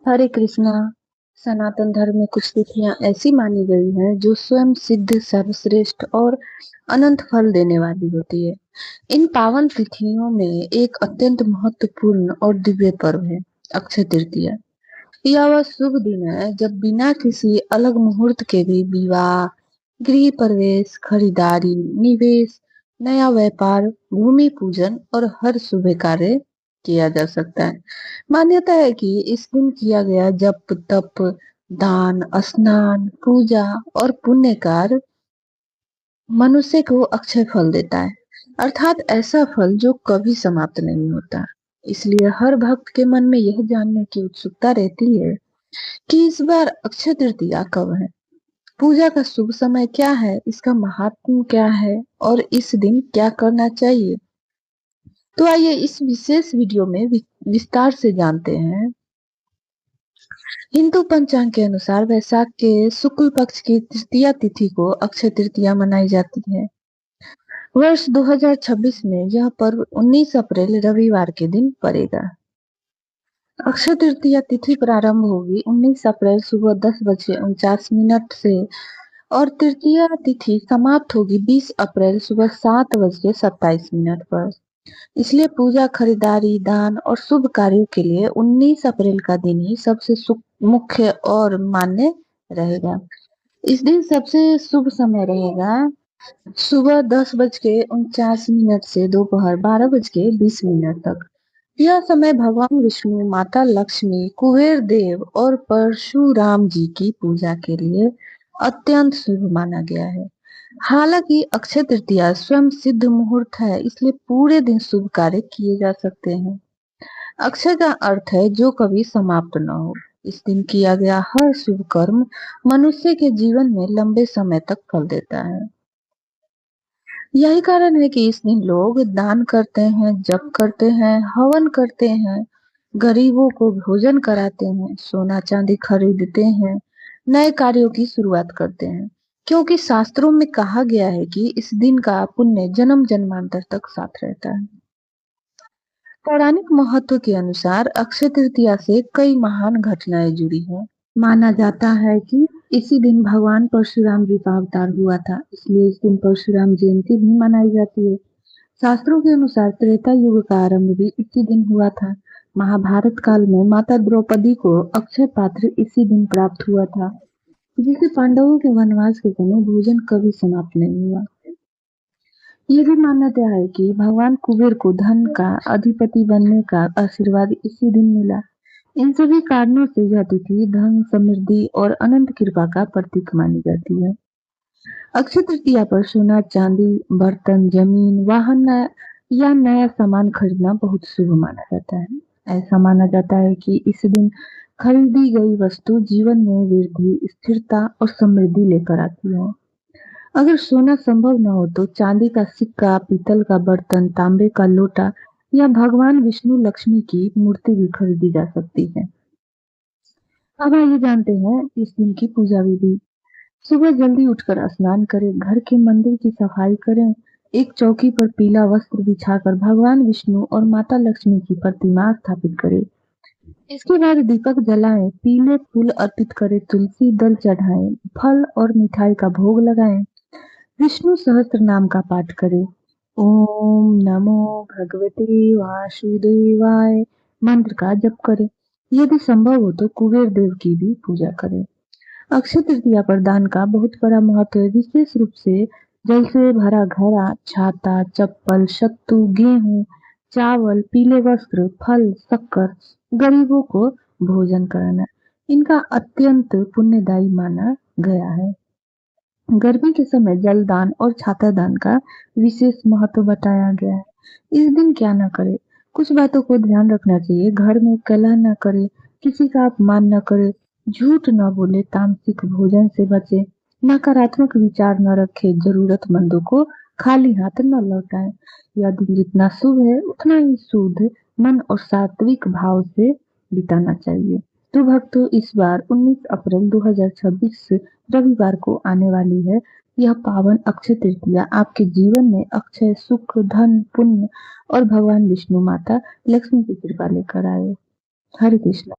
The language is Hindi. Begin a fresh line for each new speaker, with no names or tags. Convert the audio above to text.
हरे कृष्णा। सनातन धर्म में कुछ तिथियां ऐसी मानी गई हैं जो स्वयं सिद्ध, सर्वश्रेष्ठ और अनंत फल देने वाली होती है। इन पावन तिथियों में एक अत्यंत महत्वपूर्ण और दिव्य पर्व है, अक्षय तृतीया। यह वह शुभ दिन है जब बिना किसी अलग मुहूर्त के भी विवाह, गृह प्रवेश, खरीदारी, निवेश, नया व्यापार, भूमि पूजन और हर शुभ कार्य किया जा सकता है। मान्यता है कि इस दिन किया गया जप, तप, दान, स्नान, पूजा और पुण्य कार्य मनुष्य को अक्षय फल देता है, अर्थात ऐसा फल जो कभी समाप्त नहीं होता। इसलिए हर भक्त के मन में यह जानने की उत्सुकता रहती है कि इस बार अक्षय तृतीया कब है, पूजा का शुभ समय क्या है, इसका महात्म्य क्या है और इस दिन क्या करना चाहिए। तो आइए इस विशेष वीडियो में विस्तार से जानते हैं। हिंदू पंचांग के अनुसार वैशाख के शुक्ल पक्ष की तृतीया तिथि को अक्षय तृतीया मनाई जाती है। वर्ष 2026 में यह पर्व 19 अप्रैल रविवार के दिन पड़ेगा। अक्षय तृतीया तिथि प्रारंभ होगी 19 अप्रैल सुबह 10:49 से और तृतीया तिथि समाप्त होगी 20 अप्रैल सुबह 7:27 पर। इसलिए पूजा, खरीदारी, दान और शुभ कार्यों के लिए 19 अप्रैल का दिन ही सबसे मुख्य और मान्य रहेगा। इस दिन सबसे शुभ समय रहेगा सुबह 10:49 से दोपहर 12:20 तक। यह समय भगवान विष्णु, माता लक्ष्मी, कुबेर देव और परशुराम जी की पूजा के लिए अत्यंत शुभ माना गया है। हालांकि अक्षय तृतीया स्वयं सिद्ध मुहूर्त है, इसलिए पूरे दिन शुभ कार्य किए जा सकते हैं। अक्षय का अर्थ है जो कभी समाप्त न हो। इस दिन किया गया हर शुभ कर्म मनुष्य के जीवन में लंबे समय तक फल देता है। यही कारण है कि इस दिन लोग दान करते हैं, जप करते हैं, हवन करते हैं, गरीबों को भोजन कराते हैं, सोना चांदी खरीदते हैं, नए कार्यों की शुरुआत करते हैं, क्योंकि शास्त्रों में कहा गया है कि इस दिन का पुण्य जन्म जन्मांतर तक साथ रहता है। पौराणिक महत्व के अनुसार अक्षय तृतीया से कई महान घटनाएं जुड़ी हैं। माना जाता है कि इसी दिन भगवान परशुराम जी का अवतार हुआ था, इसलिए इस दिन परशुराम जयंती भी मनाई जाती है। शास्त्रों के अनुसार त्रेता युग का आरंभ भी इसी दिन हुआ था। महाभारत काल में माता द्रौपदी को अक्षय पात्र इसी दिन प्राप्त हुआ था, जिसे पांडवों के वनवास के समय भोजन कभी समाप्त नहीं हुआ। ये भी मान्यता है कि भगवान कुबेर को धन का अधिपति बनने का आशीर्वाद इसी दिन मिला। इन सभी कारणों से यह तिथि धन, समृद्धि और अनंत कृपा का प्रतीक मानी जाती है। अक्षय तृतीया पर सोना, चांदी, बर्तन, जमीन, वाहन या नया सामान खरीदना बहुत शुभ माना जाता है। ऐसा माना जाता है कि इस दिन खरीदी गई वस्तु जीवन में वृद्धि, स्थिरता और समृद्धि लेकर आती है। अगर सोना संभव न हो तो चांदी का सिक्का, पीतल का बर्तन, तांबे का लोटा या भगवान विष्णु लक्ष्मी की मूर्ति भी खरीदी जा सकती है। अब आइए जानते हैं इस दिन की पूजा विधि। सुबह जल्दी उठकर स्नान करें, घर के मंदिर की सफाई करें, एक चौकी पर पीला वस्त्र बिछाकर भगवान विष्णु और माता लक्ष्मी की प्रतिमा स्थापित करें। इसके बाद दीपक जलाएं, पीले फूल अर्पित करें, तुलसी दल चढ़ाएं, फल और मिठाई का भोग लगाएं, विष्णु सहस्त्र नाम का पाठ करें, ओम नमो भगवते वासुदेवाय मंत्र का जप करें। यदि संभव हो तो कुबेर देव की भी पूजा करें। अक्षय तृतीया पर दान का बहुत बड़ा महत्व है, विशेष रूप से जल से भरा घड़ा, छाता, चप्पल, सत्तू, गेहूं, चावल, पीले वस्त्र, फल, शक्कर, गरीबों को भोजन कराना इनका अत्यंत पुण्यदायी माना गया है। गर्मी के समय जल दान और छाता दान का विशेष महत्व बताया गया है। इस दिन क्या न करे, कुछ बातों को ध्यान रखना चाहिए। घर में कलह न करे, किसी का अपमान न करे, झूठ न बोले, तामसिक भोजन से बचे, नकारात्मक विचार न रखे, जरूरतमंदों को खाली हाथ न लौटाए। यह दिन जितना शुभ है उतना ही शुद्ध मन और सात्विक भाव से बिताना चाहिए। तो भक्तों, इस बार 19 अप्रैल 2026 रविवार को आने वाली है यह पावन अक्षय तृतीया आपके जीवन में अक्षय सुख, धन, पुण्य और भगवान विष्णु, माता लक्ष्मी की कृपा लेकर आए। हरे कृष्ण।